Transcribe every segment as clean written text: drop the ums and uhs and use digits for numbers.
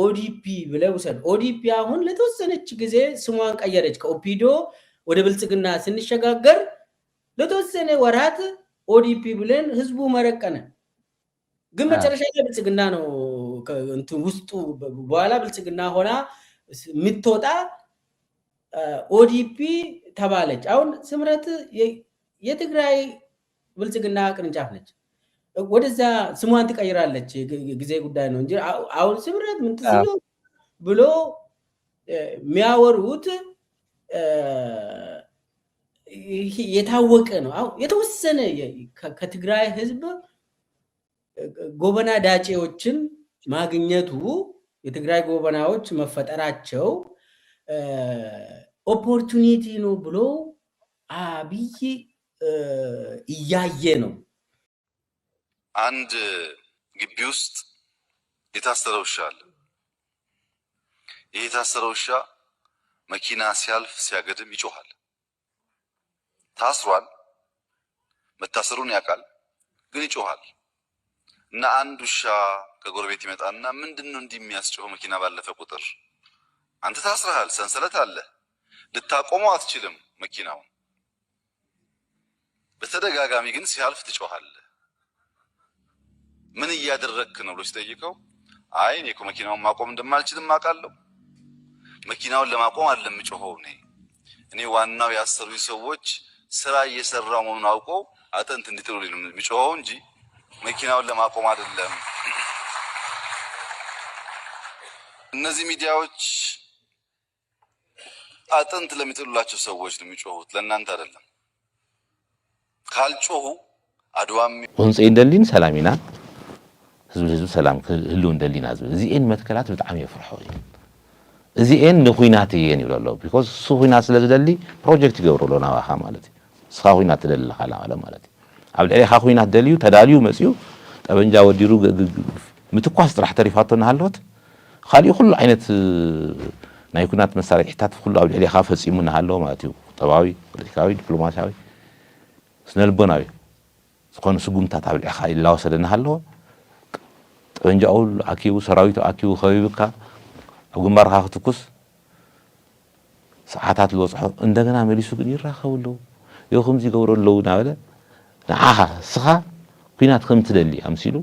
ኦዲፒ ብለው ሰን ኦዲፒ አሁን ለተወሰነች ጊዜ ስሟን ቀየረች ከኦፒዶ ወደ ብልጽግና ስንሸጋገር ለተወሰነ ወራት ኦዲፒ ብለን ህዝቡ መረቀነ ግን መጨረሻ ላይ ብልጽግና ነው እንትን ውስጡ በኋላ ብልጽግና ሆና ምትወጣ ኦዲፒ ተባለች አሁን ስምረት የትግራይ ብልጽግና ቅርንጫፍ ነች ወደዛ ስሟን ትቀይራለች ጊዜ ጉዳይ ነው እንጂ አሁን ስምረት ምን ትስሉ ብሎ ሚያወሩት የታወቀ ነው አሁን የተወሰነ ከትግራይ ህዝብ ጎበና ዳጬዎችን ማግኘቱ የትግራይ ጎበናዎች መፈጠራቸው ኦፖርቹኒቲ ነው ብሎ አብይ እያየ ነው አንድ ግቢ ውስጥ የታሰረው ውሻ አለ ይሄ የታሰረው ውሻ መኪና ሲያልፍ ሲያገድም ይጮሃል ታስሯል መታሰሩን ያውቃል ግን ይጮሃል እና አንድ ውሻ ከጎረቤት ይመጣና ምንድነው እንዲህ የሚያስጮህ መኪና ባለፈ ቁጥር አንተ ታስረሃል ሰንሰለት አለ ልታቆመው አትችልም መኪናው በተደጋጋሚ ግን ሲያልፍ ትጮሃል ምን እያደረክ ነው ብሎ ሲጠይቀው አይ እኔ እኮ መኪናውን ማቆም እንደማልችል ማቃለው መኪናውን ለማቆም አይደለም ጮኸው እኔ ዋናው ያሰሩኝ ሰዎች ስራ እየሰራው መሆኑን አውቀው አጥንት እንዲጥሉልኝ ነው የሚጮኸው እንጂ መኪናውን ለማቆም አይደለም እነዚህ ሚዲያዎች አጥንት ለሚጥሉላቸው ሰዎች ነው የሚጮሁት ለእናንተ አይደለም ካልጮሁ አድዋም ወንጽ እንደሊን ሰላሚና ህዝብ ሰላም ህሉ እንደሊና እዚኤን መትከላት በጣም ይፍርሑ እዚኤን ንኹይናት ይየን ይብላሉ because ሱኹይናት ስለዝደሊ ፕሮጀክት ይገብሩሉና ዋኻ ማለት ሱኹይናት ደልል ኻላ ማለት አብልዒ ኻኹይናት ደልዩ ተዳልዩ መጽዩ ጠበንጃ ወዲሩ ምትኳስ ጥራሕ ተሪፋቶና ሃልዎት خالي كل عينت نايكونات مسارح حتى كل أول عليه خاف يسيمون هالله ما تيو طبعاوي بوليتيكاوي دبلوماسياوي سنلبناوي سكون سجوم تتابع الأخاء الله وسلنا هالله تنجا أول أكيو سراويتو أكيو خبيبك أقول مرة تكوس ساعات الوصح عندنا مليسو كنير راخولو يوم زي قورون لو ناوله نعها سخا كينات خمت دلي أمسيلو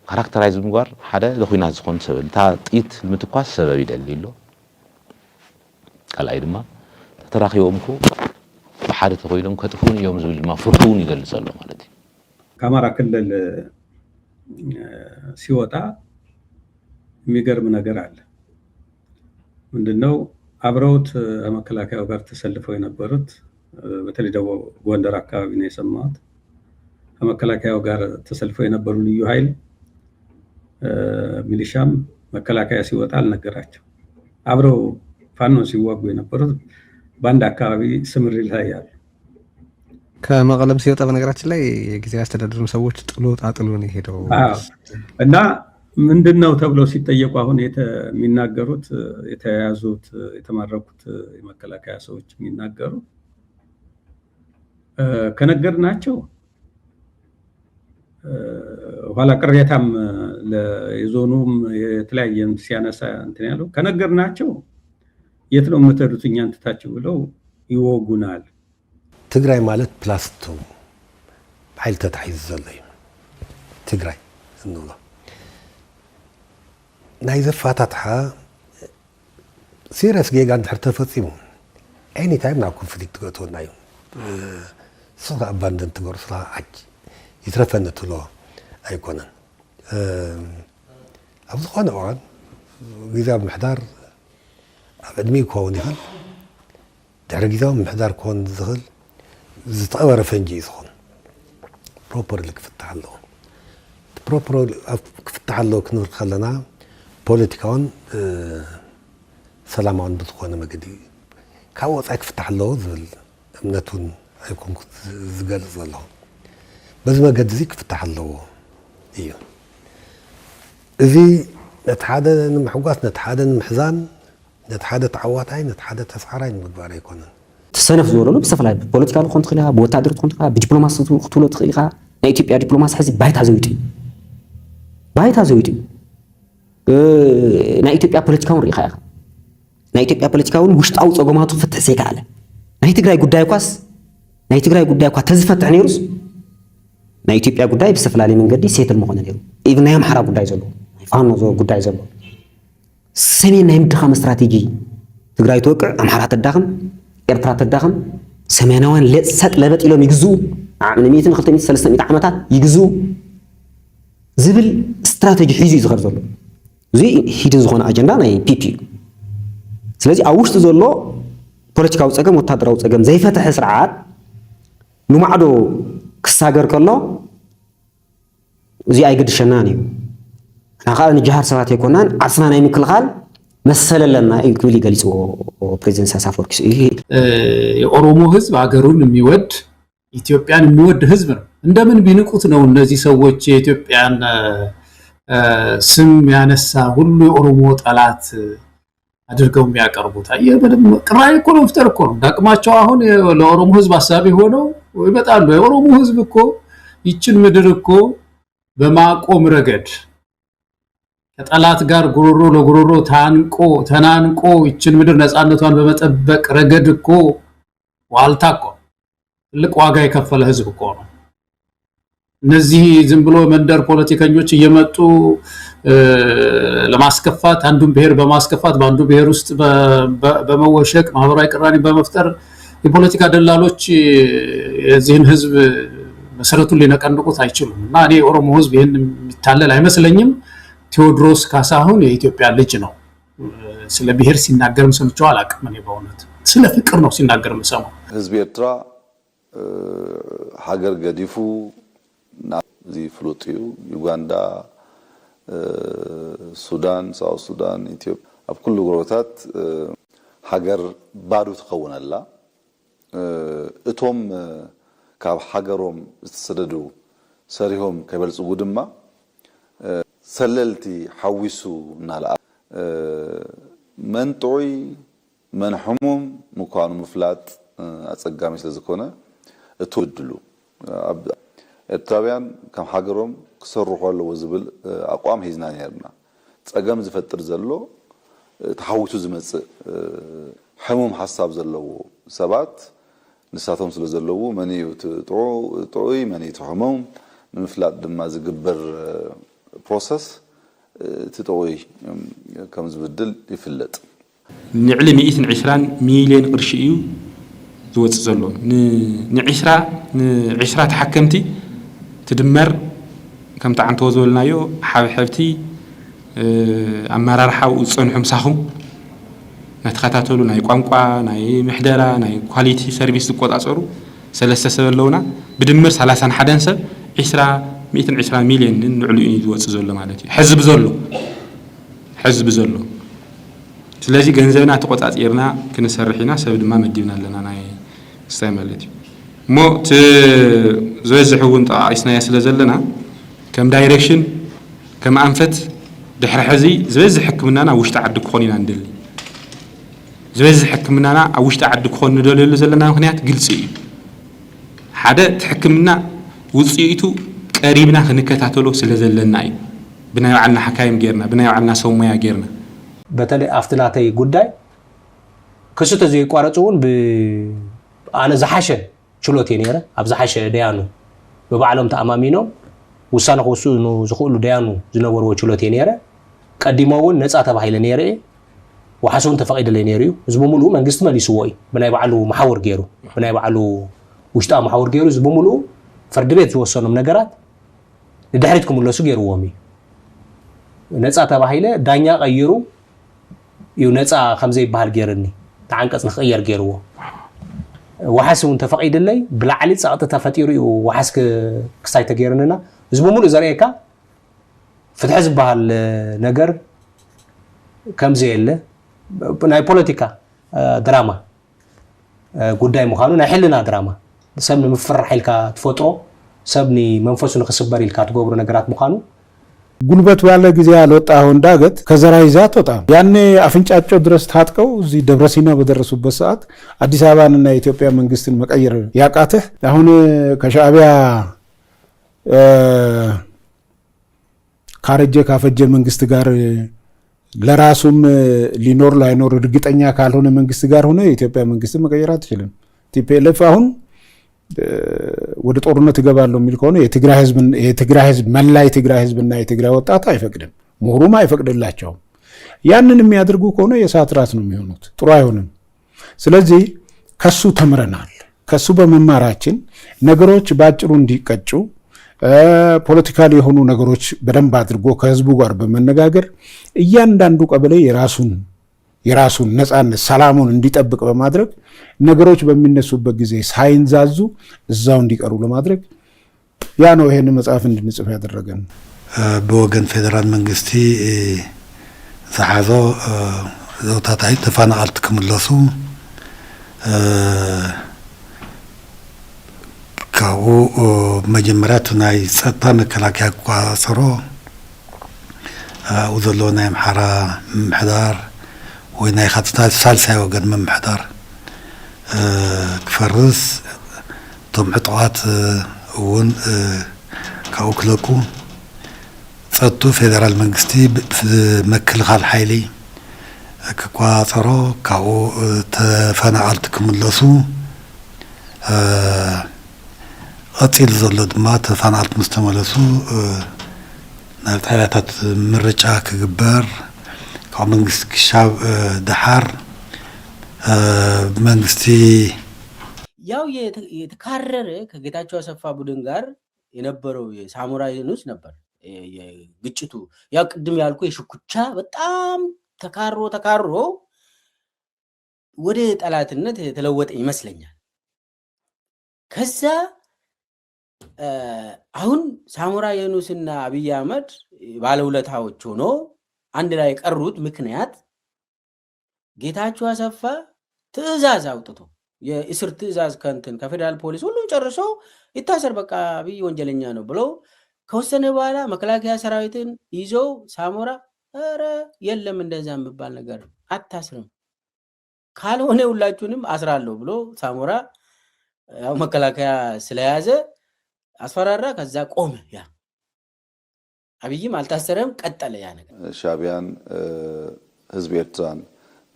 ካራክተራይዝ ምጓር ሓደ ለኹይና ዝኾን ሰበል ታ ጥይት ምትኳስ ሰበብ ይደልይሎ ካልኣይ ድማ ተራኺቦምኩ በሓደ ተኾይሎም ከጥፉን እዮም ዝብል ድማ ፍርሑን ይገልጸሎ ማለት እዩ ከአማራ ክልል ሲወጣ የሚገርም ነገር አለ ምንድነው አብረውት መከላከያው ጋር ተሰልፈው የነበሩት በተለይ ደግሞ ጎንደር አካባቢ ነው የሰማሁት ከመከላከያው ጋር ተሰልፈው የነበሩ ልዩ ኃይል ሚሊሻም መከላከያ ሲወጣ አልነገራቸው አብረው ፋኖ ሲዋጉ የነበሩት ባንድ አካባቢ ስምሪል ላይ ያሉ ከመቀለም ሲወጣ በነገራችን ላይ የጊዜያዊ አስተዳደሩ ሰዎች ጥሎ ነው ሄደው እና ምንድነው ተብለው ሲጠየቁ አሁን የሚናገሩት የተያዙት የተማረኩት የመከላከያ ሰዎች የሚናገሩ ከነገርናቸው ኋላ ቅሬታም ለዞኑም የተለያየም ሲያነሳ እንትን ያለው ከነገርናቸው የት ነው የምትሄዱት እኛን ትታችሁ ብለው ይወጉናል ትግራይ ማለት ፕላስቶ ኃይል ተታይዝ ዘለው ትግራይ እንውላ ናይ ዘፋታትሓ ሲሪየስ ጌጋ እንድሕር ተፈፂሙ ኤኒ ታይም ናብ ኮንፍሊክት ትገጥወና እዩ ስራ አባንደን ትገሩ ስራ አጅ يترفن تلو أيقونن أبغى أنا أوان إذا محضر أدمي كون يخل درج إذا محضر كون ذخل زتأور فنجي يخون بروبر لك في التعلق بروبر في التعلق كنور خلنا بوليتيكون سلامون بتخون مجدي كاوت أك في التعلق ذل أمنتون أيكون زجال ظلهم بس ما قد ذيك فتح الله ايوه ذي نتحدى محقات نتحدى محزان نتحدى تعوات عين نتحدى تسعرين مقبار يكون تسنف زورلو بسفلاي بوليتيكال كونت خليها بوتادر كونت خليها بدبلوماسي خطولو تخليها نا ايثيوبيا دبلوماسي حزب بايت هازويتي ናይ ኢትዮጵያ ፖለቲካውን ሪኢኻ ኢኻ ናይ ኢትዮጵያ ፖለቲካውን ውሽጣዊ ፀገማቱ ፍትሕ ዘይከኣለ ናይ ትግራይ ጉዳይ እኳ ተዝፈትሕ ነይሩስ ናይ ኢትዮጵያ ጉዳይ ብዝተፈላለየ መንገዲ ሴትል ምኾነ ነይሩ ኢቭን ናይ ኣምሓራ ጉዳይ ዘሎ ናይ ፋኖ ጉዳይ ዘሎ ሰሜን ናይ ምድኻም ስትራቴጂ ትግራይ ትወቅዕ ኣምሓራ ተዳኽም ኤርትራ ተዳኽም ሰሜናውያን ሰጥ ለበጥ ኢሎም ይግዝኡ ዓም 100-200-300 ዓመታት ይግዝኡ ዝብል ስትራቴጂ ሒዙ እዩ ዝኸድ ዘሎ እዚ ሂድን ዝኾነ ኣጀንዳ ናይ ፒፒ ስለዚ ኣብ ውሽጢ ዘሎ ፖለቲካዊ ፀገም ወታደራዊ ፀገም ዘይፈትሐ ስርዓት ንማዕዶ ክሳገር ከሎ እዚ ኣይገድሸናን እዩ ናኻ ንጅሃር ሰባት ኣይኮናን ዓርስና ናይ ምክልኻል መሰለለና ክብል ይገልጽዎ ፕሬዚደንት ኢሳያስ አፈወርቂ የኦሮሞ ህዝብ ሀገሩን የሚወድ ኢትዮጵያን የሚወድ ህዝብ ነው። እንደምን ቢንቁት ነው እነዚህ ሰዎች የኢትዮጵያን ስም ያነሳ ሁሉ የኦሮሞ ጠላት አድርገው የሚያቀርቡት? ቅራኔ እኮ ነው መፍጠር እኮ ነው ዳቅማቸው። አሁን ለኦሮሞ ህዝብ አሳቢ ሆነው ይመጣሉ። የኦሮሞ ህዝብ እኮ ይችን ምድር እኮ በማቆም ረገድ ከጠላት ጋር ጉሮሮ ለጉሮሮ ተናንቆ ይችን ምድር ነፃነቷን በመጠበቅ ረገድ እኮ ዋልታ እኮ ትልቅ ዋጋ የከፈለ ህዝብ እኮ ነው። እነዚህ ዝም ብሎ መንደር ፖለቲከኞች እየመጡ ለማስከፋት አንዱን ብሔር በማስከፋት በአንዱ ብሔር ውስጥ በመወሸቅ ማህበራዊ ቅራኔ በመፍጠር የፖለቲካ ደላሎች የዚህን ህዝብ መሰረቱን ሊነቀንቁት አይችሉም። እና እኔ ኦሮሞ ህዝብ ይሄን የሚታለል አይመስለኝም። ቴዎድሮስ ካሳሁን የኢትዮጵያ ልጅ ነው። ስለ ብሔር ሲናገርም ሰምቼው አላውቅም። እኔ በእውነት ስለ ፍቅር ነው ሲናገርም ሰማው። ህዝብ ኤርትራ ሀገር ገዲፉ ናዚ ፍሉጥዩ ዩጋንዳ፣ ሱዳን፣ ሳውት ሱዳን፣ ኢትዮጵያ ኣብ ኩሉ ጎረቤታት ሃገር ባዶ ትኸውነላ። እቶም ካብ ሃገሮም ዝተሰደዱ ሰሪሆም ከበልጽጉ ድማ ሰለልቲ ሓዊሱ እናልኣ መንጦይ መንሕሙም ምኳኑ ምፍላጥ ኣጸጋሚ ስለዝኮነ እትውድሉ ኤርትራውያን ከም ሃገሮም ክሰርሑ ኣለዎ ዝብል ኣቋም ሒዝና ነርና። ጸገም ዝፈጥር ዘሎ ተሓዊሱ ዝመጽእ ሕሙም ሓሳብ ዘለዎ ሰባት ንሳቶም ስለ ዘለዉ መንዩ ጥዑይ መንዩ ሕሙም ንምፍላጥ ድማ ዝግበር ፕሮሰስ ትጠውይ ከም ዝብድል ይፍለጥ። ንዕሊ 120 ሚልዮን ቅርሺ እዩ ዝወጽእ ዘሎ ን20 ተሓከምቲ ትድመር ከምታ ዓንቶ ዝበልናዮ ሓብሕብቲ ኣመራርሓው ዝጸንሑ ምሳኹም ናተኸታተሉ ናይ ቋንቋ ናይ ምሕደራ ናይ ኳሊቲ ሰርቪስ ዝቆጻጸሩ ሰለስተ ሰብ ኣለውና ብድምር 31 ሰብ 120 ሚልዮን ንዕሉ ዝወጽእ ዘሎ ማለት እዩ ሕዝብ ዘሎ ስለዚህ ገንዘብና ተቆጻጽርና ክንሰርሕና ሰብ ድማ መዲብና ኣለና ናይ ስታይ ማለት እዩ ሞ ዝበዝሕውን ጠቃቂስናዮ ስለ ዘለና ከም ዳይሬክሽን ከም አንፈት ድሕሪ ሕዚ ዝበዝሕ ሕክምናና ውሽጢ ዓዲ ክኾን ኢና ንደሊ ዝበዝሕ ሕክምናና ኣብ ውሽጢ ዓዲ ክኾን ንደልየሉ ዘለና ምክንያት ግልጽ እዩ። ሓደ ሕክምና ውጽኢቱ ቀሪብና ክንከታተሎ ስለ ዘለና እዩ። ብናይ ባዕልና ሓካይም ጌርና ብናይ ባዕልና ሰብ ሞያ ጌርና በተለይ አፍትናተይ ጉዳይ ክሱተ ዘይቋረጹውን አነ ዝሓሸ ችሎት ነይረ ኣብ ዝሓሸ ደያኑ በባዕሎም ተኣማሚኖም ውሳነ ክወስኑ ዝኽእሉ ደያኑ ዝነበርዎ ችሎት ነይረ። ቀዲሞውን ነፃ ተባሂለ ነይረ ወሓሱን ተፈቂደለ ነይሩ ህዝቡ ሙሉ መንግስቲ መሊስዎ እዩ ብናይ ባዕሉ ማሕወር ገይሩ ብናይ ባዕሉ ውሽጣዊ ማሕወር ገይሩ ህዝቡ ሙሉ ፍርድ ቤት ዝወሰኖም ነገራት ንድሕሪት ክምለሱ ገይርዎም እዩ። ነፃ ተባሂለ ዳኛ ቀይሩ እዩ ነፃ ከምዘይበሃል ገይርኒ ተዓንቀጽ ንኽቅየር ገይርዎ ወሓሱን ተፈቂደለይ ብላዕሊ ጸቕጢ ተፈጢሩ እዩ ወሓስ ክሳይ ተገይርንና ህዝቡ ሙሉ ዘርኤካ ፍትሕ ዝበሃል ነገር ከምዘየለ ናይ ፖለቲካ ድራማ ጉዳይ ምዃኑ ናይ ሕልና ድራማ ሰብ ንምፍራሕ ኢልካ ትፈጥሮ ሰብ መንፈሱ ንክስበር ኢልካ ትገብሮ ነገራት ምዃኑ ጉልበት ባለ ጊዜ ያልወጣው እንዳገት ከዘራ ይዛት ወጣ ያኔ አፍንጫቸው ድረስ ታጥቀው እዚህ ደብረሲና በደረሱበት ሰዓት አዲስ አበባንና የኢትዮጵያ መንግስትን መቀየር ያቃተህ አሁን ከሻዕቢያ ካረጀ ካፈጀ መንግስት ጋር ለራሱም ሊኖር ላይኖር እርግጠኛ ካልሆነ መንግስት ጋር ሆነ የኢትዮጵያ መንግስት መቀየር አትችልም። ቲፒኤልኤፍ አሁን ወደ ጦርነት እገባለሁ የሚል ከሆነ የትግራይ ህዝብ መላ የትግራይ ህዝብና የትግራይ ወጣት አይፈቅድም፣ ምሁሩም አይፈቅድላቸውም። ያንን የሚያደርጉ ከሆነ የእሳት ራት ነው የሚሆኑት፣ ጥሩ አይሆንም። ስለዚህ ከሱ ተምረናል። ከሱ በመማራችን ነገሮች ባጭሩ እንዲቀጩ ፖለቲካል የሆኑ ነገሮች በደንብ አድርጎ ከህዝቡ ጋር በመነጋገር እያንዳንዱ ቀበሌ የራሱን ነፃነት ሰላሙን እንዲጠብቅ በማድረግ ነገሮች በሚነሱበት ጊዜ ሳይንዛዙ እዛው እንዲቀሩ ለማድረግ ያ ነው ይሄን መጽሐፍ እንድንጽፍ ያደረገን። በወገን ፌደራል መንግስቲ ዝሓዞ ዘውታታይ ተፈናቀልቲ ክምለሱ ካብኡ መጀመርያ ናይ ፀጥታ መከላከያ ቋፀሮ ኣብኡ ዘሎ ናይ ኣምሓራ ምምሕዳር ወይ ናይ ካትታ ሳልሳይ ወገን ምምሕዳር ክፈርስ እቶም ዕጡቃት እውን ካብኡ ክለቁ ፀጥቱ ፌደራል መንግስቲ ምክልኻል ሓይሊ ክቋፀሮ ካብኡ ተፈናቀልቲ ክምለሱ ቀፂል ዘሎ ድማ ተፈናቀልቲ ምስ ተመለሱ ናብ ጣብያታት ምርጫ ክግበር ካብ መንግስቲ ክሻብ ድሓር መንግስቲ ያው የተካረረ ከጌታቸው አሰፋ ቡድን ጋር የነበረው የሳሞራ የኑስ ነበር የግጭቱ። ያው ቅድም ያልኩ የሽኩቻ በጣም ተካሮ ወደ ጠላትነት የተለወጠ ይመስለኛል። ከዛ አሁን ሳሞራ የኑስና አብይ አህመድ ባለውለታዎች ሆኖ አንድ ላይ የቀሩት ምክንያት ጌታቸው አሰፋ ትዕዛዝ አውጥቶ የእስር ትዕዛዝ ከፌደራል ፖሊስ ሁሉም ጨርሶ ይታሰር በቃ አብይ ወንጀለኛ ነው ብሎ ከወሰነ በኋላ መከላከያ ሰራዊትን ይዘው ሳሞራ ኧረ የለም እንደዛ የሚባል ነገር አታስርም ካልሆነ ሁላችሁንም አስራለሁ ብሎ ሳሞራ ያው መከላከያ ስለያዘ አስፈራራ። ከዛ ቆመ። ያ አብይም አልታሰረም፣ ቀጠለ ያ ነገር። ሻዕቢያን ህዝብ ኤርትራን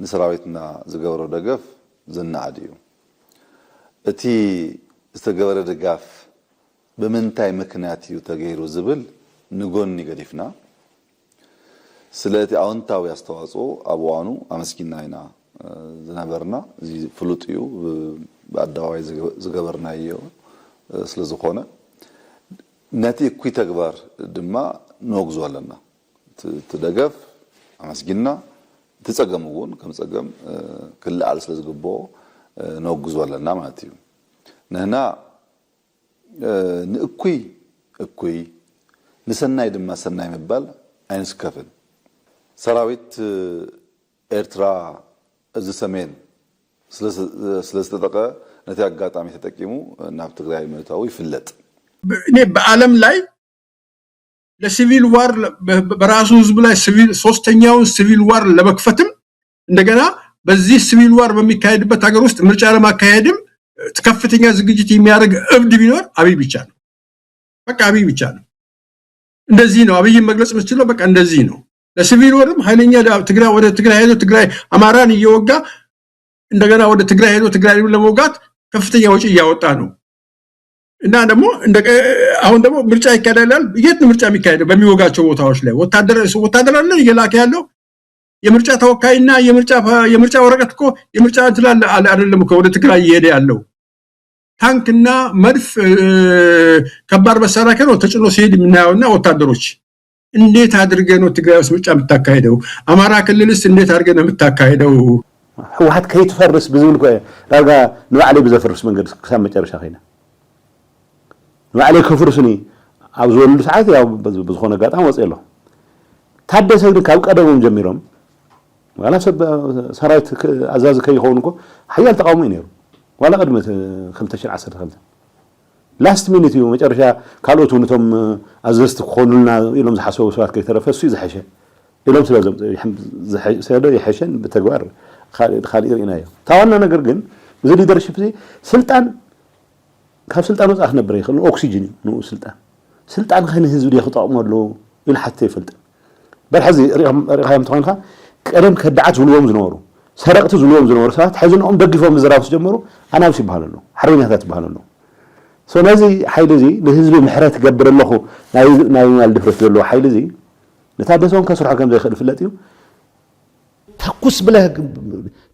ንሰራዊትና ዝገበሮ ደገፍ ዝናዓድ እዩ። እቲ ዝተገበረ ድጋፍ ብምንታይ ምክንያት እዩ ተገይሩ ዝብል ንጎኒ ገዲፍና ስለ እቲ ኣወንታዊ ኣስተዋፅኦ ኣብ እዋኑ ኣመስጊና ኢና ዝነበርና። እዚ ፍሉጥ እዩ፣ ብኣደባባይ ዝገበርናዮ ስለ ዝኾነ ነቲ እኩይ ተግባር ድማ ንወግዞ ኣለና። ትደገፍ ኣመስጊና ትፀገም እውን ከም ፀገም ክልዓል ስለ ዝግብኦ ንወግዞ ኣለና ማለት እዩ። ንሕና ንእኩይ ንሰናይ ድማ ሰናይ ምባል ኣይንስከፍን። ሰራዊት ኤርትራ እዚ ሰሜን ስለዝተጠቀ ነቲ አጋጣሚ ተጠቂሙ ናብ ትግራይ ምእታው ይፍለጥ። እኔ በዓለም ላይ ለሲቪል ዋር በራሱ ህዝብ ላይ ሶስተኛውን ሲቪል ዋር ለመክፈትም እንደገና በዚህ ሲቪል ዋር በሚካሄድበት ሀገር ውስጥ ምርጫ ለማካሄድም ከፍተኛ ዝግጅት የሚያደርግ እብድ ቢኖር አብይ ብቻ ነው። በቃ አብይ ብቻ ነው። እንደዚህ ነው አብይን መግለጽ የምትችለው። በቃ እንደዚህ ነው። ለሲቪል ዋርም ኃይለኛ ትግራይ ወደ ትግራይ ሄዶ ትግራይ አማራን እየወጋ እንደገና ወደ ትግራይ ሄዶ ትግራይን ለመውጋት ከፍተኛ ወጪ እያወጣ ነው። እና ደግሞ አሁን ደግሞ ምርጫ ይካሄዳል። የት ነው ምርጫ የሚካሄደው? በሚወጋቸው ቦታዎች ላይ ወታደር አለ እየላከ ያለው። የምርጫ ተወካይና የምርጫ ወረቀት እኮ የምርጫ እንትላል አይደለም እኮ ወደ ትግራይ እየሄደ ያለው። ታንክና መድፍ ከባድ መሳሪያ ከሆነ ተጭኖ ሲሄድ የምናየውና ወታደሮች እንዴት አድርገህ ነው ትግራይ ውስጥ ምርጫ የምታካሄደው? አማራ ክልልስ እንዴት አድርገህ ነው የምታካሄደው? ህወሓት ከይትፈርስ ብዝብል ኮ ዳርጋ ንባዕለይ ብዘፈርስ መንገዲ ክሳብ መጨረሻ ኸይና ንባዕለይ ከፍርስኒ ኣብ ዝበሉ ሰዓት ያው ብዝኾነ ኣጋጣሚ ወፅእ ኣሎ። ታደሰ ግን ካብ ቀደሞም ጀሚሮም ዋላ ሰራዊት ኣዛዚ ከይኸውን እኮ ሓያል ተቃውሞ እዩ ነይሩ። ዋላ ቅድሚ 2012 ላስት ሚኒት እዩ መጨረሻ ካልኦት እውነቶም ኣዘዝቲ ክኾኑልና ኢሎም ዝሓሰቡ ሰባት ከይተረፈ እሱ እዩ ዝሓሸ ኢሎም ስለዘ ይሐሸን ብተግባር خالي رينايو تاوانا ነገር ግን እዚ ሊደርሺፕ እዚ ስልጣን ካብ ስልጣን ወጻፍ ነበር ይኸሉ ኦክሲጅን ነው ስልጣን ከነ ህዝብ ይخطقمሉ ኢል حتى ይፈልጥ برحز رقم تخونها قدم كدعات زلوهم زنورو سرقت زلوهم زنورو ساعات حزنهم دقفهم زراف جمروا انا امشي بهالله حربينات بهالله سو نازي حيل زي لهزب محرات قبر الله ناي مال دفرت له حيل زي نتابسون كسرعه كم زي خلف فلاتيو تكوس بله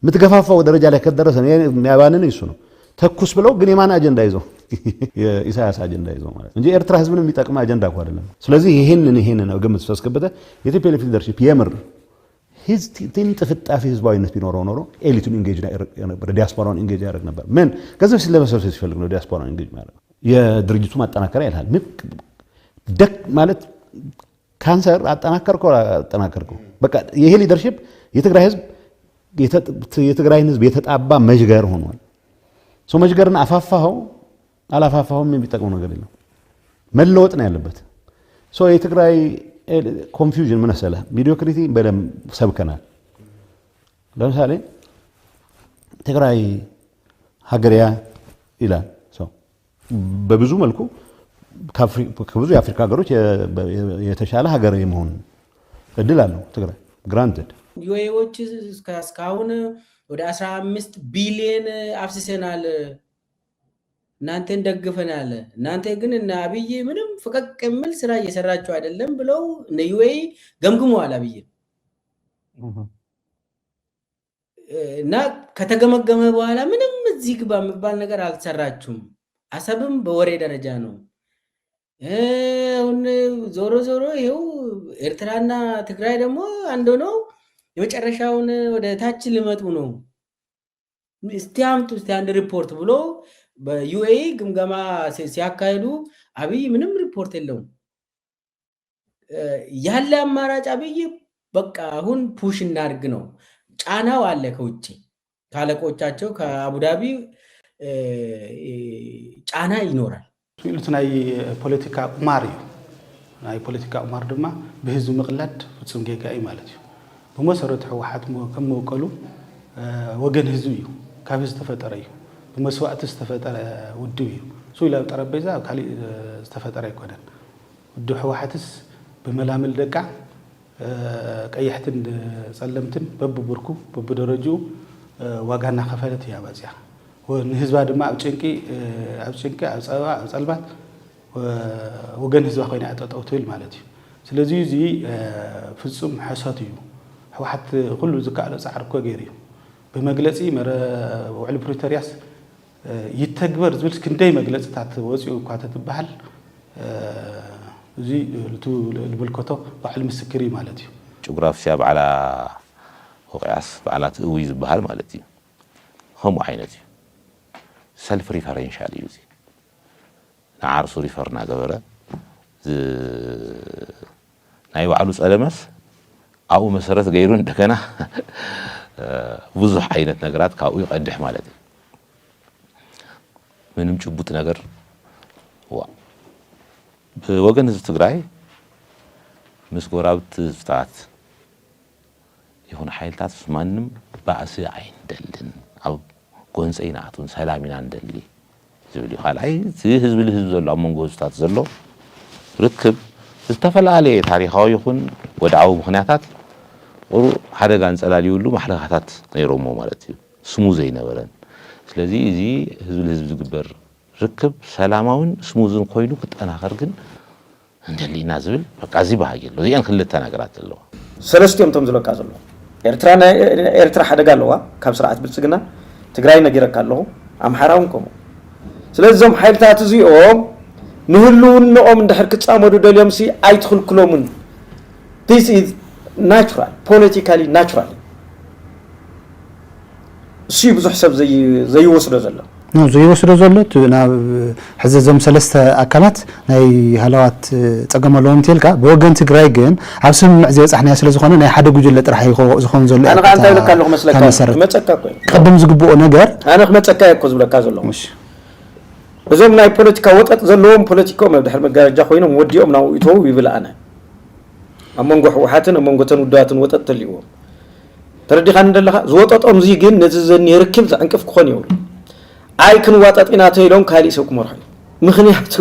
متغفافው ደረጃ ላይ ከደረሰ የሚያባንን እሱ ነው ተኩስ ብለው ግን የማን አጀንዳ ይዘው የኢሳያስ አጀንዳ ይዘው ማለት እንጂ ኤርትራ ህዝብን የሚጠቅም አጀንዳ እኮ አይደለም ስለዚህ ይሄንን ነው ግምት ተስከበተ የኢትዮጵያ ሊደርሺፕ የምር ጥፍጣፊ ህዝባዊነት ቢኖረው ኖሮ ኤሊቱን ኢንጌጅ ነበር ዲያስፖራውን ኢንጌጅ ያደርግ ነበር ምን ገንዘብ ስለመሰብሰብ ሲፈልግ ነው ዲያስፖራውን ኢንጌጅ ማለት የድርጅቱ ማጠናከሪያ ይላል ደክ ማለት ካንሰር አጠናከርከው በቃ ይሄ ሊደርሺፕ የትግራይ ህዝብ የትግራይን ህዝብ የተጣባ መጅገር ሆኗል ሶ መጅገርና አፋፋው አላፋፋውም የሚጠቅመው ነገር የለም መለወጥ ነው ያለበት ሶ የትግራይ ኮንፊውዥን ምን መሰለህ ሚዲዮክሪቲ በደም ሰብከናል ለምሳሌ ትግራይ ሀገሪያ ይላል ሶ በብዙ መልኩ ከብዙ የአፍሪካ ሀገሮች የተሻለ ሀገር የመሆን እድል አለው ትግራይ ግራንትድ ዩኤዎች እስካሁን ወደ 15 ቢሊዮን አፍስሰናል እናንተን ደግፈናል እናንተ ግን እና አብይ ምንም ፍቀቅ የሚል ስራ እየሰራችሁ አይደለም ብለው እነ ዩኤ ገምግመዋል አብይ እና ከተገመገመ በኋላ ምንም እዚህ ግባ የሚባል ነገር አልሰራችሁም አሰብም በወሬ ደረጃ ነው ዞሮ ዞሮ ይሄው ኤርትራና ትግራይ ደግሞ አንድ ነው የመጨረሻውን ወደ ታች ሊመጡ ነው እስቲ አንድ ሪፖርት ብሎ በዩኤ ግምገማ ሲያካሂዱ አብይ ምንም ሪፖርት የለውም ያለ አማራጭ አብይ በቃ አሁን ፑሽ እናድርግ ነው ጫናው አለ ከውጪ ካለቆቻቸው ከአቡዳቢ ጫና ይኖራል ኢሉት ናይ ፖለቲካ ቁማር እዩ ናይ ፖለቲካ ቁማር ድማ በህዝብ ምቅላድ ፍጹም ጌጋይ ማለት እዩ በመሰረቱ ህወሓት ከም መውቀሉ ወገን ህዝብ እዩ ካብ ህዝብ ተፈጠረ እዩ በመስዋዕት ዝተፈጠረ ውድብ እዩ ሶ ኢላ ጠረጴዛ ካሊ ዝተፈጠረ ይኮነን ውድብ ህወሓትስ በመላምል ደቃ ቀያሕትን ጸለምትን በብብርኩ በብደረጃው ዋጋና ከፈለት ያባጽያ ወህዝባ ድማ አብጭንቂ ኣብ ጸባ ኣብ ጸልባት ወገን ህዝባ ኮይና አጣጣውትል ማለት እዩ ስለዚህ እዚ ፍጹም ሐሰት እዩ ህወሓት ሁሉ ዝካለ ጻዕር ኮ ገይር እዩ በመግለጺ መረ ውዕል ፕሪቶሪያስ ይተግበር ዝብል ክንደይ መግለጽታት ወጽኡ እኳ ተትበሃል እዚ ልብልኮቶ ባዕል ምስክሪ ማለት እዩ ጂኦግራፊያ በዓላ ወቂያስ በዓላት እዊ ዝበሃል ማለት እዩ ከምኡ ዓይነት እዩ ሰልፍ ሪፈረንሻል እዩ እዚ ንዓርሱ ሪፈርና ገበረ ናይ ባዕሉ ጸለመስ አው መሰረት ገይሩ እንደገና ብዙ አይነት ነገራት ካው ይቀድሕ ማለት እዩ ምንም ጭቡጥ ነገር በወገን ህዝብ ትግራይ ምስጎራብት ፍታት ይሁን ኃይልታት ማንም ባእሲ አይንደልን አብ ጎንጸይናቱን ሰላሚና እንደሊ ዝብል ይኻል አይ ህዝብ ለህዝብ ዘሎ አመንጎ ህዝብታት ዘሎ ርክብ ዝተፈላልየ ታሪኻዊ ይኹን ወድዓዊ ምኽንያታት ወሩ ሓደጋ እንጸላልዩሉ ማሕለኻታት ነይሮሞ ማለት እዩ ስሙ ዘይነበረን ስለዚህ እዚ ህዝብ ለህዝብ ዝግበር ርክብ ሰላማውን ስሙዝን ኮይኑ ክጠናኸር ግን እንደሊና ዝብል በቃ እዚ ባሃየሎ እዚአን ክልተ ነገራት ኣለዋ ሰለስቲኦም ቶም ዝለቃ ዘሎ ኤርትራ ሓደጋ ኣለዋ ካብ ስርዓት ብልጽግና ትግራይ ነጊረካ ኣለሁ ኣምሓራውን ከምኡ ስለዚህ ዞም ሓይልታት እዚኦም ንህልውንኦም እንድሕር ክጻመዱ ደልዮም ሲ ኣይትኽልክሎምን this is natural politically natural እሱ ብዙሕ ሰብ ዘይወስዶ ዘሎ ነው ዘይወስዶ ዘሎ ናብ ሕዘዞም ሰለስተ አካላት ናይ ሃላዋት ጸገመሎም ተልካ በወገን ትግራይ ግን ኣብ ስምዕ ዘይጻሕና ስለ ዝኾነ ናይ ሓደ ጉጅለ ጥራሕ ይኾን ዘሎ ኣነ ካንታይ ልካለሁ መስለካ መጸካ ኮይ ቀደም ዝግብኦ ነገር ኣነ መጸካ እኮ ዝብለካ ዘሎ እዞም ናይ ፖለቲካ ወጠጥ ዘለዎም ፖለቲካኦም ድሕር መጋረጃ ኮይኖም ወዲኦም ናው ይተው ይብል ኣነ ኣመንጎ ህወሓትን ኣመንጎ ተንውዳትን ወጠጥ ተልይዎም ተረዲኻ እንደለኻ ዝወጠጦም ዚ ግን ነዚ ዘን ይርክብ ዘንቅፍ ክኾን ይውል አይ ክንዋጣጢና ተይሎም ካሊ ሰው ኩመርሐ ምክንያቱ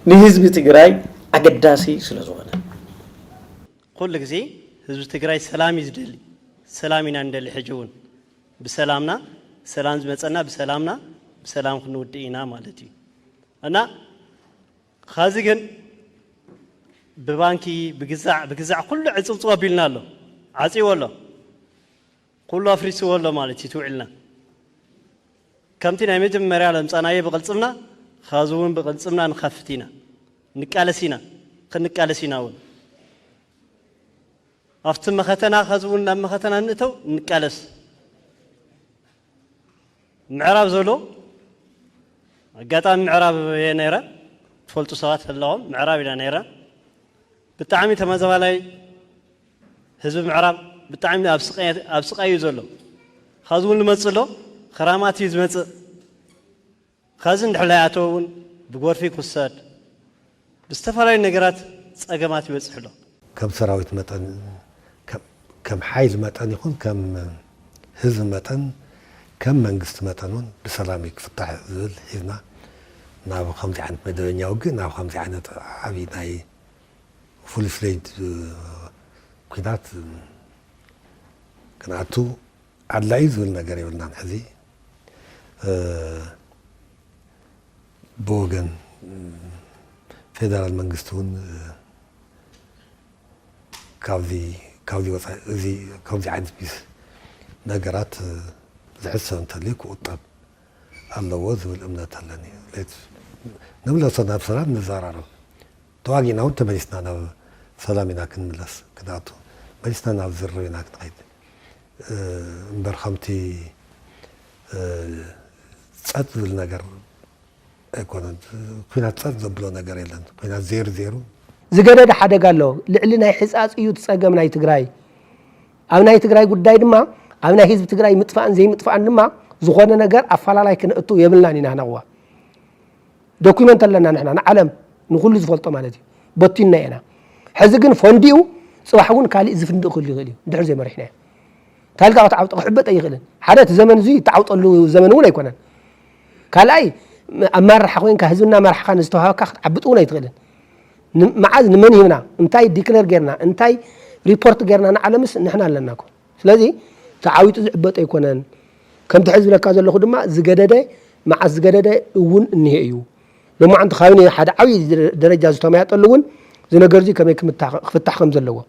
ንህዝብ ትግራይ አገዳሲ ስለዝሆነ كل جزء حزب تجري سلام يزدلي سلامنا ندلي حجون بسلامنا سلام زمتنا بسلامنا بسلام خنودينا مالتي أنا خازجن ببانكي بجزع كل عصب صابيلنا له عصي ولا كل أفريس ولا مالتي توعلنا كم تنا يمجم مريالم صناعي بقلصمنا خازون بقلصمنا نخفتينا نكالسينا خنكالسينا ون أفتم ختنا خازون لما ختنا نتو نكالس معراب زولو قطع معراب ينيرة فولتو صوات اللهم معراب إلى نيرة بالتعامي تمازوا علي حزب معراب بالتعامي أبسقي يزولو خازون المتصلو خرامات يزمت خازن حلاياتون بقور في كساد بستفرای نگرات أجمعات يوزحله كم سراويت متن كم حيل متن يكون كم حزب متن كم منجست متنون بسلامك فتح ذل هنا ناو خمسة عن مدنيا وجن ناو خمسة عن عبي ناي فول فليد كنات كناتو عدلايز ولا جري ولا نحزي بوغن فيدرال منجستون كاوزي وصا زي كاوزي عند بيس نجرات زعسه انت ليك وطب الله وذ والامنه تلني ليت نملا صداب سلام نزارارو تواجينا وانت مجلسنا انا سلامنا كنملس كداتو مجلسنا انا زرينا كنقيد برخمتي ጸጥ ብል ነገር ኣይኮነን ኩናት ጸጥ ዘብሎ ነገር የለን ኩናት ዜሮ ዜሮ ዝገደደ ሓደጋ ኣሎ ልዕሊ ናይ ሕፃፅ እዩ ትጸገም ናይ ትግራይ ኣብ ናይ ትግራይ ጉዳይ ድማ ኣብ ናይ ህዝቢ ትግራይ ምጥፋእን ዘይምጥፋእን ድማ ዝኾነ ነገር ኣፈላላይ ክንእቱ የብልናን ኢና ነዋ ዶኩመንት ኣለና ንሕና ንዓለም ንኩሉ ዝፈልጦ ማለት እዩ በቲና ኢና ሕዚ ግን ፈንዲኡ ጽባሕ እውን ካልእ ዝፍንድእ ክህሉ ይኽእል እዩ ድሕር ዘይመሪሕና ታልጋ ወጣ ክሕበጥ ኣይኽእልን ሓደ ዘመን እዚ ተዓውጠሉ ዘመን እውን ኣይኮነን ካልኣይ ኣማራሓ ኮይንካ ህዝብና መራሕካ ንዝተዋሃብካ ክትዓብጥ እውን ኣይትኽእልን መዓዝ ንመን ይብና እንታይ ዲክለር ጌርና እንታይ ሪፖርት ጌርና ንዓለምስ ንሕና ኣለናኮ ስለዚ ተዓዊጡ ዝዕበጥ ኣይኮነን ከምቲ ሕዝብ ለካ ዘለኹ ድማ ዝገደደ መዓዝ ዝገደደ እውን እኒሄ እዩ لمعنت خاوني حد عوي درجة زتما يطلعون زنجرزي كم يفتح خمس اللوا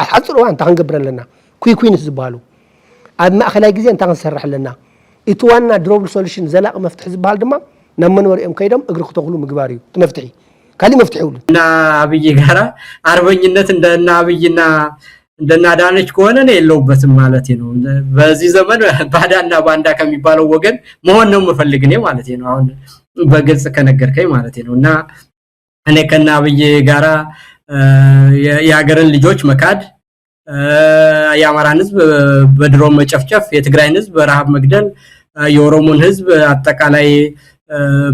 الحصر وان تان قبر لنا كوي نسبالو أما أخلاق جزء أنت نسرح لنا إتوانا دروب سوليشن زلاق مفتح زبال دما نمن وريم كيدم أقرأ تقولوا مقباريو تمفتحي كلي مفتحي ولا نا أبي جارا أربعين الناس عندنا أبينا عندنا دانش كونه نيلو بس مالتينو بزي زمان بعدنا باندا كم يبالو وجن ما هو نوم مفلقني مالتينو بقول سكنجر كي مالتينو نا أنا كنا أبي جارا ياجرن لجوج مكاد يا مرانز بدروم مشفشف يتقرأنز برهاب مقدل يورومون حزب أتكالي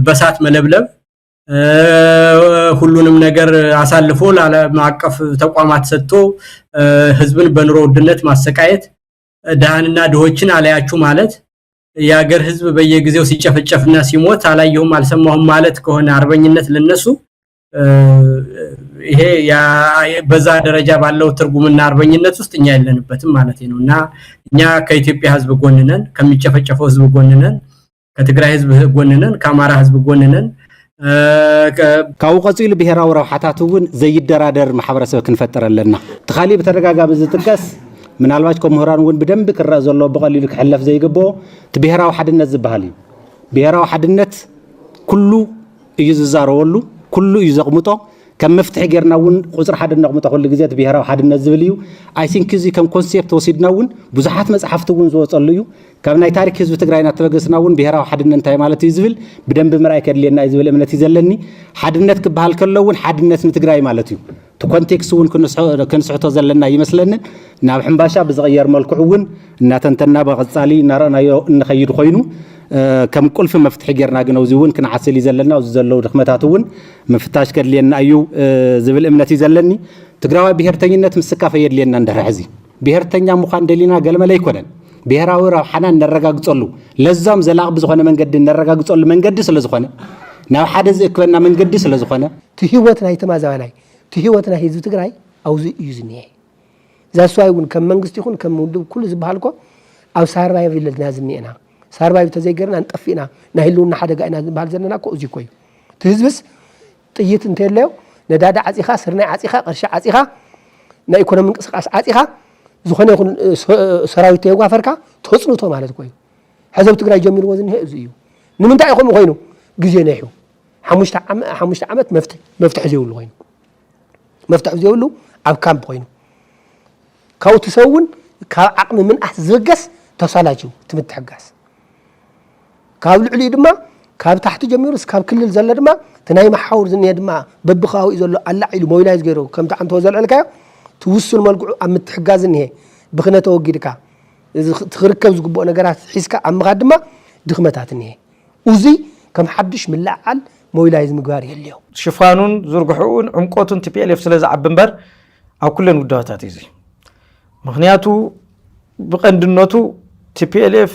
بسات ملبلب ሁሉንም ነገር አሳልፎ ለማቀፍ ተቋማት ሰጥቶ ህዝብን በኑሮ ውድነት ማሰቃየት ዳህንና ድሆችን አላያችሁ ማለት የሀገር ህዝብ በየጊዜው ሲጨፈጨፍና ሲሞት አላየሁም አልሰማሁም ማለት ከሆነ አርበኝነት ለነሱ ይሄ በዛ ደረጃ ባለው ትርጉምና አርበኝነት ውስጥ እኛ ያለንበትም ማለት ነውና እኛ ከኢትዮጵያ ህዝብ ጎን ነን ከሚጨፈጨፈው ህዝብ ጎን ነን ከትግራይ ህዝብ ጎን ነን ከአማራ ህዝብ ጎን ነን ካው ቀጽል ብሔራዊ ረውሓታቱን ዘይደራደር ማሕበረሰብ ክንፈጠረለና ተኻሊ በተረጋጋሚ ዝጥቀስ ምናልባት ኮምሁራን ወን በደንብ ክራ ዘሎ በቀሊሉ ክሕለፍ ዘይግቦ ብሔራዊ ሓድነት ዝበሃል እዩ ብሔራዊ ሓድነት ኩሉ እዩ ዝዛረወሉ ኩሉ እዩ ዘቕምጦ ከም መፍትሒ ጌርና ውን ቁጽር ሓደ ነቕምጦ ኩሉ ግዜ ብሔራዊ ሓድነት ዝብል እዩ አይ ቲንክ እዚ ከም ኮንሴፕት ወሲድና ውን ብዙሓት መጽሓፍቲ ውን ዝወጸሉ እዩ ካብ ናይ ታሪክ ህዝብ ትግራይና ተበገስና ውን ብሔራዊ ሓድነት እንታይ ማለት እዩ ዝብል በደንብ ምራይ ከድልየና እዩ ዝብል እምነት ይዘለኒ ሓድነት ክበሃል ከሎ ውን ሓድነት ንትግራይ ማለት እዩ ኮንቴክስት ውን ክንስሕቶ ዘለና ይመስለኒ ናብ ሕምባሻ ብዝቀየር መልክዑ ውን እናተንተና በቀጻሊ እናራናዮ እንኸይድ ኮይኑ كم كل في مفتاح جرنا جنوزي ون كنا عسل يزلنا وزلوا دخمتات ون مفتاش كدلينا أيو زبل إمنة يزلني تقرأوا بهرتين نت مسكافة يدلينا ندر حزي بهرتين يا مخان دلينا قال ما ليكونن بهراوي راح حنان نرجع قصلو لزام زلاق بزخنا من قد نرجع قصل من قد سلا زخنا ناو حدث إكبرنا من قد سلا زخنا تهيوتنا يتمازى علي تهيوتنا هي زو تقرأي أو زو يزني ዛስዋይውን ከም መንግስት ይኹን ከም ውድብ ኩሉ ዝበሃልኮ ኣብ ሳርባይቭ ኢልና ዝኒኤና ሳርባይቭ ተዘይገርና እንጠፊና ናይ ህልውና ሓደጋ ኢና ዝበሃል ዘለና እኮ እዚ ኮዩ ትህዝብስ ጥይት እንተለዮ ነዳዳ ዓፂኻ ስርናይ ዓፂኻ ቅርሺ ዓፂኻ ናይ ኢኮኖሚ እንቅስቃሴ ዓፂኻ ዝኾነ ይኹን ሰራዊት የጓፈርካ ተፅንቶ ማለት ኮዩ ሕዘብ ትግራይ ጀሚርዎ ዝኒሄ እዚ እዩ ንምንታይ ይኹም ኮይኑ ግዜ ነይሑ 5 ዓመት መፍትሕ ዘይብሉ ኮይኑ መፍትሕ ዘይብሉ ኣብ ካምፕ ኮይኑ ካብኡ ትሰውን ካብ ዓቕሚ ምንኣስ ዝብገስ ተሳላጅው ትምትሕጋስ ካብ ልዕሊ ድማ ካብ ታሕቲ ጀሚሩ እስካብ ክልል ዘሎ ድማ ተናይ ማሓውር ዝኒሄ ድማ በብኻዊ ዘሎ ኣላዒሉ ሞቢላይዝ ገይሩ ከምቲ ዓንተ ዘልዕልካዮ ትውስን መልክዑ ኣብ ምትሕጋዝ ዝኒሄ ብክነተ ወጊድካ ትኽርከብ ዝግብኦ ነገራት ሒዝካ ኣብ ምኻድ ድማ ድኽመታት እኒሄ እዚ ከም ሓድሽ ምላዓል ሞቢላይዝ ምግባር የልዮ ሽፋኑን ዝርግሑን ዕምቆቱን ቲፒኤልኤፍ ስለ ዝዓቢ እምበር ኣብ ኩለን ውዳባታት እዩ ምክንያቱ ብቐንድነቱ ቲፒኤልኤፍ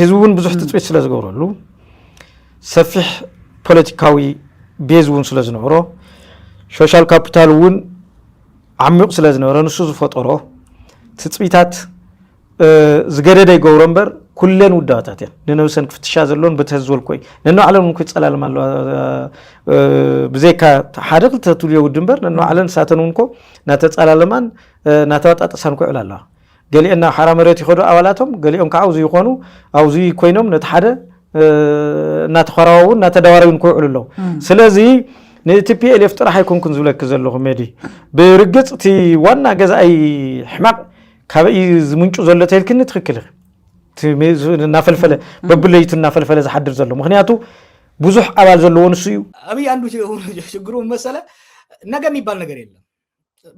ህዝቡን ብዙሕ ትፅቢት ስለ ዝገብረሉ ሰፊሕ ፖለቲካዊ ቤዝ እውን ስለ ዝነበሮ ሶሻል ካፒታል እውን ዓሚቕ ስለ ዝነበረ ንሱ ዝፈጠሮ ትፅቢታት ዝገደደ ይገብሮ እምበር ኩለን ውዳባታት እየን ንነብሰን ክፍትሻ ዘለዎን በትህዝበል ኮይ ነኖ ዓለም እንኮ ይፀላለም ኣሎ ብዘይካ ሓደ ክልተ ትልዮ ውድ እምበር ነኖ ዓለም ሳተን እንኮ ናተፀላለማን ናተወጣጠሳን ኮ ይዕላ ኣለዋ ገሊአና ሓራ መሬት ይኸዱ ኣባላቶም ገሊኦም ከዓ ኣብዚ ይኾኑ ኣብዚ ኮይኖም ነቲ ሓደ እናተኸራውን እናተዳዋራውን ኮ ይዕሉ ኣለዉ ስለዚ ንቲፒኤልኤፍ ጥራሕ ኣይኮንኩን ዝብለክ ዘለኹ ሜዲ ብርግፅ እቲ ዋና ገዛኢ ሕማቕ ካበይ ዝምንጩ ዘሎ ተይልክኒ ትክክል እናፈልፈለ በብለይቱ እናፈልፈለ ዝሓድር ዘሎ ምክንያቱ ብዙሕ ኣባል ዘለዎ ንሱ እዩ አብይ አንዱ ችግሩ መሰለ ነገ የሚባል ነገር የለም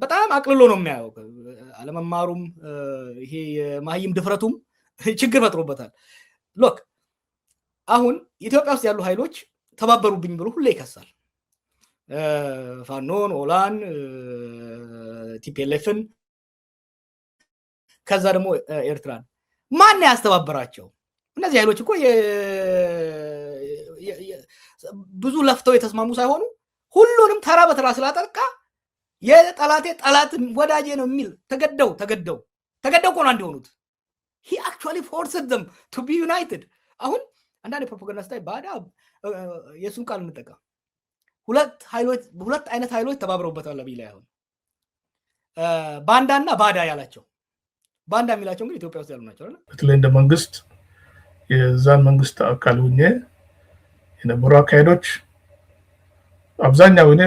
በጣም አቅልሎ ነው የሚያየው አለመማሩም ይሄ የማህይም ድፍረቱም ችግር ፈጥሮበታል ሎክ አሁን ኢትዮጵያ ውስጥ ያሉ ኃይሎች ተባበሩብኝ ብሎ ሁሌ ይከሳል ፋኖን ኦላን ቲፒኤልኤፍን ከዛ ደግሞ ኤርትራን ማን ያስተባበራቸው እነዚህ ኃይሎች እኮ ብዙ ለፍተው የተስማሙ ሳይሆኑ ሁሉንም ተራ በተራ ስላጠቃ የጠላቴ ጠላት ወዳጄ ነው የሚል ተገደው እኮ ነው እንዲሆኑት he actually forced them to be united አሁን አንዳንድ ፕሮፓጋንዳ ስታይ ባዳ የሱን ቃል እንጠቀም ሁለት አይነት ኃይሎች ተባብረውበታል ቢላይ አሁን ባንዳና ባዳ ያላቸው ባንዳ የሚላቸው እንግዲህ ኢትዮጵያ ውስጥ ያሉ ናቸው አይደል በተለይ እንደ መንግስት የዛን መንግስት አካል ሆኜ የነበሩ አካሄዶች አብዛኛው እኔ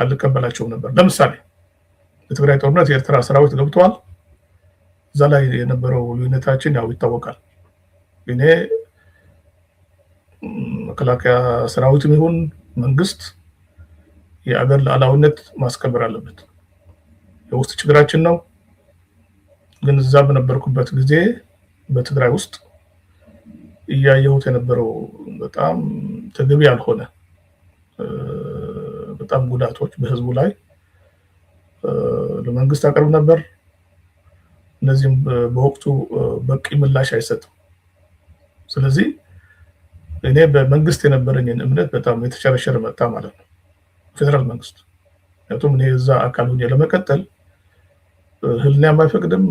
አልቀበላቸውም ነበር ለምሳሌ በትግራይ ጦርነት የኤርትራ ሰራዊት ገብተዋል እዛ ላይ የነበረው ልዩነታችን ያው ይታወቃል እኔ መከላከያ ሰራዊትም ይሁን መንግስት የአገር ሉዓላዊነት ማስከበር አለበት የውስጥ ችግራችን ነው ግን እዛ በነበርኩበት ጊዜ በትግራይ ውስጥ እያየሁት የነበረው በጣም ተገቢ ያልሆነ በጣም ጉዳቶች በህዝቡ ላይ ለመንግስት አቀርብ ነበር እነዚህም በወቅቱ በቂ ምላሽ አይሰጥም ስለዚህ እኔ በመንግስት የነበረኝን እምነት በጣም የተሸረሸረ መጣ ማለት ነው ፌደራል መንግስት ያቱም እኔ እዛ አካል ሆኜ ለመቀጠል ህልና የማይፈቅድም